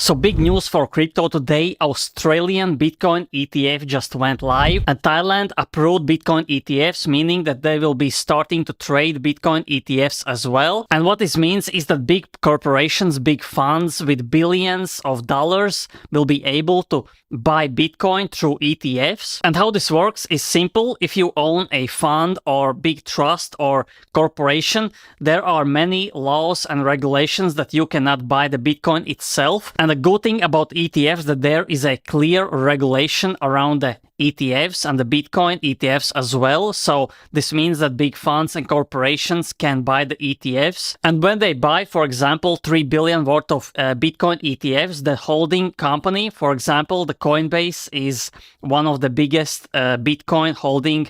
So big news for crypto today. Australian Bitcoin ETF just went live and Thailand approved Bitcoin ETFs, meaning that they will be starting to trade Bitcoin ETFs as well. And what this means is that big corporations, big funds with billions of dollars will be able to buy Bitcoin through ETFs. And how this works is simple. If you own a fund or big trust or corporation, there are many laws and regulations that you cannot buy the Bitcoin itself. And the good thing about ETFs that there is a clear regulation around the ETFs and the Bitcoin ETFs as well. So this means that big funds and corporations can buy the ETFs. And when they buy, for example, 3 billion worth of Bitcoin ETFs, the holding company, for example, the Coinbase is one of the biggest Bitcoin holding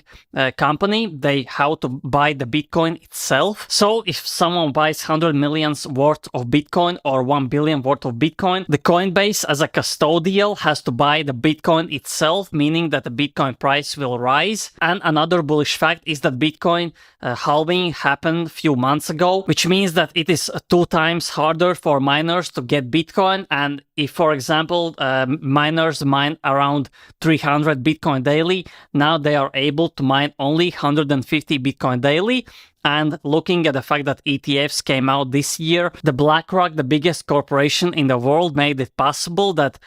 company. They have to buy the Bitcoin itself. So if someone buys 100 million worth of Bitcoin or 1 billion worth of Bitcoin, the Coinbase as a custodial has to buy the Bitcoin itself, meaning that the Bitcoin price will rise. And another bullish fact is that Bitcoin halving happened a few months ago, which means that it is 2 times harder for miners to get Bitcoin. And if, for example, miners mine around 300 Bitcoin daily, now they are able to mine only 150 Bitcoin daily. And looking at the fact that ETFs came out this year, the BlackRock, the biggest corporation in the world, made it possible that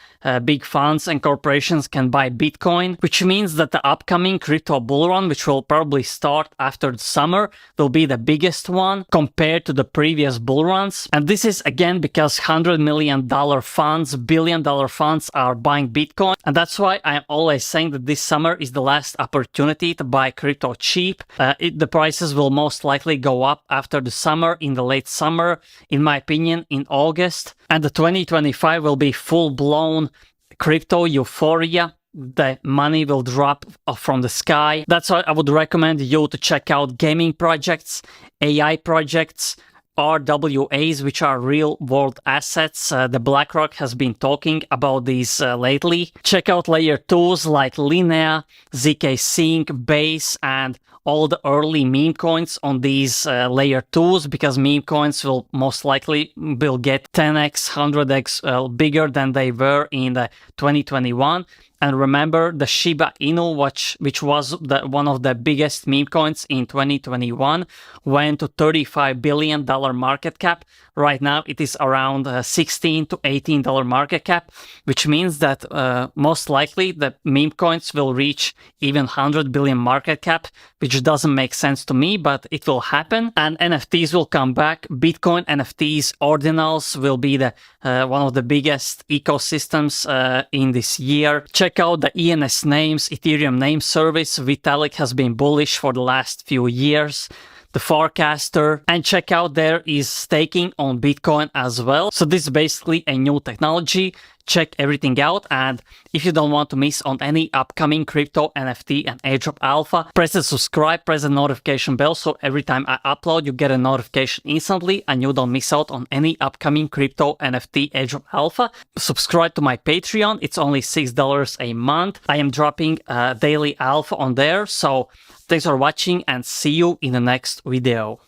big funds and corporations can buy Bitcoin, which means that the upcoming crypto bull run, which will probably start after the summer, will be the biggest one compared to the previous bull runs. And this is again because $100 million funds, billion-dollar funds are buying Bitcoin. And that's why I'm always saying that this summer is the last opportunity to buy crypto cheap. The prices will most likely go up after the summer, in the late summer, in my opinion, in August. And the 2025 will be full-blown crypto euphoria. The money will drop from the sky. That's why I would recommend you to check out gaming projects, AI projects, RWAs, which are real-world assets. The BlackRock has been talking about these lately. Check out layer 2s like Linea, ZK Sync, Base, and all the early meme coins on these layer 2s, because meme coins will most likely will get 10x, 100x bigger than they were in 2021. And remember, the Shiba Inu, which was one of the biggest meme coins in 2021, went to $35 billion market cap. Right now, it is around $16 to $18 market cap, which means that most likely the meme coins will reach even 100 billion market cap, which doesn't make sense to me, but it will happen. And NFTs will come back. Bitcoin NFTs, ordinals will be the one of the biggest ecosystems in this year. Check out the ENS names, Ethereum name service. Vitalik has been bullish for the last few years. The forecaster, and check out there is staking on Bitcoin as well. So this is basically a new technology. Check everything out, and if you don't want to miss on any upcoming crypto, NFT, and airdrop alpha, press the subscribe, press the notification bell, so every time I upload, you get a notification instantly and you don't miss out on any upcoming crypto, NFT, airdrop alpha. Subscribe to my Patreon. It's only $6 a month. I am dropping daily alpha on there. So thanks for watching and see you in the next video.